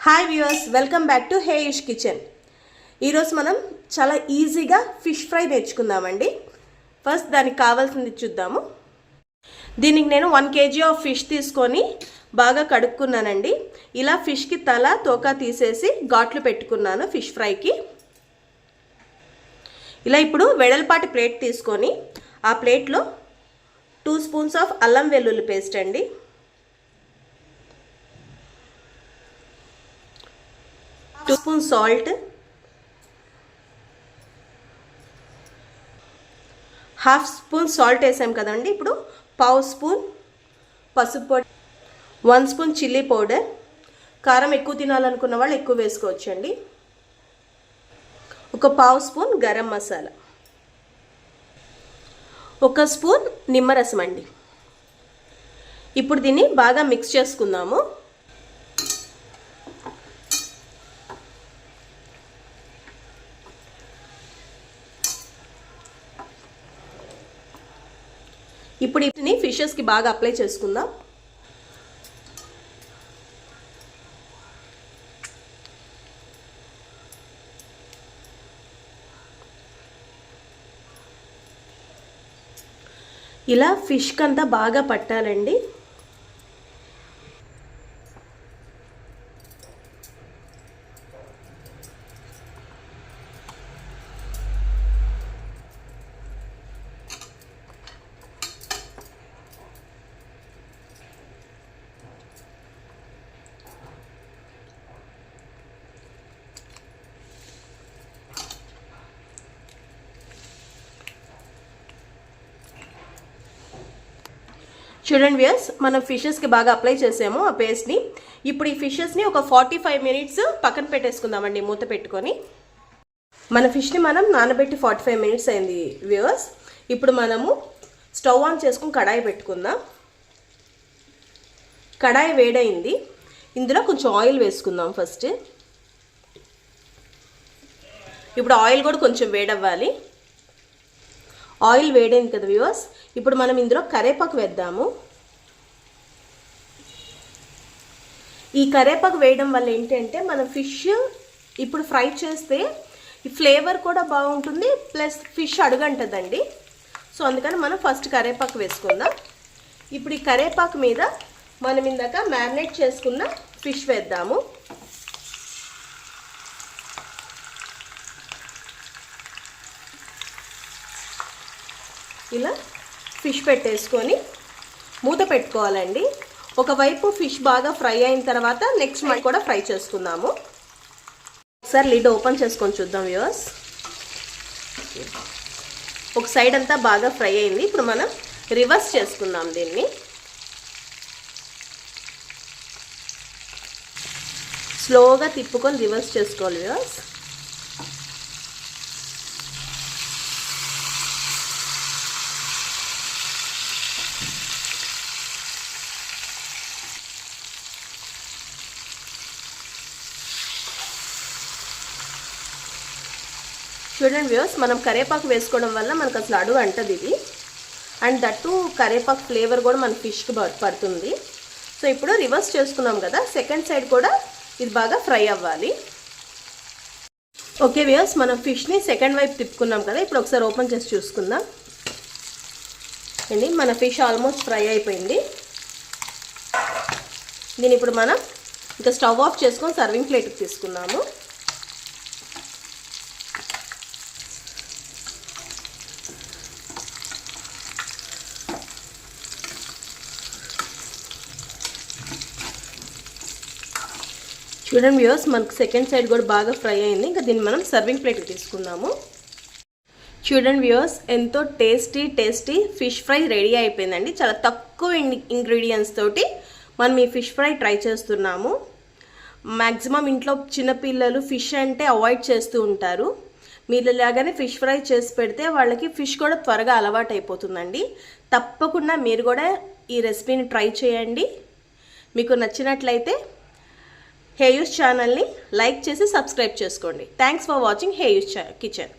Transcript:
Hi viewers, welcome back to Heyush kitchen. ఈరోజు మనం చాలా ఈజీగా ఫిష్ ఫ్రై నేర్చుకుందామండి. ఫస్ట్ దానికి కావాల్సింది చూద్దాము. దీనికి నేను 1 kg ఆఫ్ ఫిష్ తీసుకొని బాగా కడుక్కున్నానండి. ఇలా ఫిష్కి తల తోక తీసేసి ఘాట్లు పెట్టుకున్నాను ఫిష్ ఫ్రైకి. ఇలా ఇప్పుడు వెడల్పాటి ప్లేట్ తీసుకొని ఆ ప్లేట్లో 2 స్పూన్స్ ఆఫ్ అల్లం వెల్లుల్లి పేస్ట్ అండి, 2 స్పూన్స్ సాల్ట్, 1/2 స్పూన్ సాల్ట్ వేసాం కదండి. ఇప్పుడు 1/2 స్పూన్ పసుపు పొడి, 1 స్పూన్ చిల్లీ పౌడర్, కారం ఎక్కువ తినాలనుకున్న వాళ్ళు ఎక్కువ వేసుకోవచ్చండి, 1/2 స్పూన్ గరం మసాలా, 1 స్పూన్ నిమ్మరసం అండి. ఇప్పుడు దీన్ని బాగా మిక్స్ చేసుకుందాము. ఇప్పుడు వీటిని ఫిషెస్కి బాగా అప్లై చేసుకుందాం. ఇలా ఫిష్కి అంతా బాగా పట్టాలండి. చూడండి వ్యూయర్స్, మనం ఫిషెస్కి బాగా అప్లై చేసాము ఆ పేస్ట్ని. ఇప్పుడు ఈ ఫిషెస్ని ఒక 45 మినిట్స్ పక్కన పెట్టేసుకుందామండి మూత పెట్టుకొని. మన ఫిష్ని మనం నానబెట్టి 45 మినిట్స్ అయింది వ్యూయర్స్. ఇప్పుడు మనము స్టవ్ ఆన్ చేసుకుని కడాయి పెట్టుకుందాం. కడాయి వేడైంది, ఇందులో కొంచెం ఆయిల్ వేసుకుందాం ఫస్ట్. ఇప్పుడు ఆయిల్ కూడా కొంచెం వేడవ్వాలి. ఆయిల్ వేడైంది కదా వ్యూవర్స్, ఇప్పుడు మనం ఇందులో కరివేపాకు వేద్దాము. ఈ కరివేపాకు వేయడం వల్ల ఏంటంటే మనం ఫిష్ ఇప్పుడు ఫ్రై చేస్తే ఈ ఫ్లేవర్ కూడా బాగుంటుంది, ప్లస్ ఫిష్ అడుగంటదండి. సో అందుకని మనం ఫస్ట్ కరివేపాకు వేసుకుందాం. ఇప్పుడు ఈ కరివేపాకు మీద మనం ఇందాక మ్యారినేట్ చేసుకున్న ఫిష్ వేద్దాము. ఇలా ఫిష్ పెట్టేసుకొని మూత పెట్టుకోవాలండి. ఒకవైపు ఫిష్ బాగా ఫ్రై అయిన తర్వాత నెక్స్ట్ మనం కూడా ఫ్రై చేసుకుందాము. ఒకసారి లిడ్ ఓపెన్ చేసుకొని చూద్దాం వ్యూవర్స్. ఒక సైడ్ అంతా బాగా ఫ్రై అయింది. ఇప్పుడు మనం రివర్స్ చేసుకుందాం దీన్ని. స్లోగా తిప్పుకొని రివర్స్ చేసుకోవాలి వ్యూవర్స్. చూడండి వ్యూవర్స్, మనం కరివేపాకు వేసుకోవడం వల్ల మనకు అసలు అడుగు అంటది ఇది. అండ్ దట్టు కరివేపాకు ఫ్లేవర్ కూడా మన ఫిష్కి పడుతుంది. సో ఇప్పుడు రివర్స్ చేసుకున్నాం కదా, సెకండ్ సైడ్ కూడా ఇది బాగా ఫ్రై అవ్వాలి. ఓకే వ్యూవర్స్, మనం ఫిష్ని సెకండ్ వైపు తిప్పుకున్నాం కదా. ఇప్పుడు ఒకసారి ఓపెన్ చేసి చూసుకుందాం అండి. మన ఫిష్ ఆల్మోస్ట్ ఫ్రై అయిపోయింది. దీన్ని ఇప్పుడు మనం ఇంకా స్టవ్ ఆఫ్ చేసుకొని సర్వింగ్ ప్లేట్కి తీసుకున్నాము. చూడండి వ్యూవర్స్, మనకు సెకండ్ సైడ్ కూడా బాగా ఫ్రై అయింది. ఇంకా దీన్ని మనం సర్వింగ్ ప్లేట్కి తీసుకుందాము. చూడండి వ్యూవర్స్, ఎంతో టేస్టీ ఫిష్ ఫ్రై రెడీ అయిపోయిందండి. చాలా తక్కువ ఇంగ్రీడియంట్స్ తోటి మనం ఈ ఫిష్ ఫ్రై ట్రై చేస్తున్నాము. మ్యాక్సిమం ఇంట్లో చిన్నపిల్లలు ఫిష్ అంటే అవాయిడ్ చేస్తూ ఉంటారు. మీరు ఇలాగానే ఫిష్ ఫ్రై చేసి పెడితే వాళ్ళకి ఫిష్ కూడా త్వరగా అలవాటు అయిపోతుందండి. తప్పకుండా మీరు కూడా ఈ రెసిపీని ట్రై చేయండి. మీకు నచ్చినట్లయితే హేయుష్ ఛానల్ని లైక్ చేసి సబ్స్క్రైబ్ చేసుకోండి. Thanks for watching Heyush kitchen.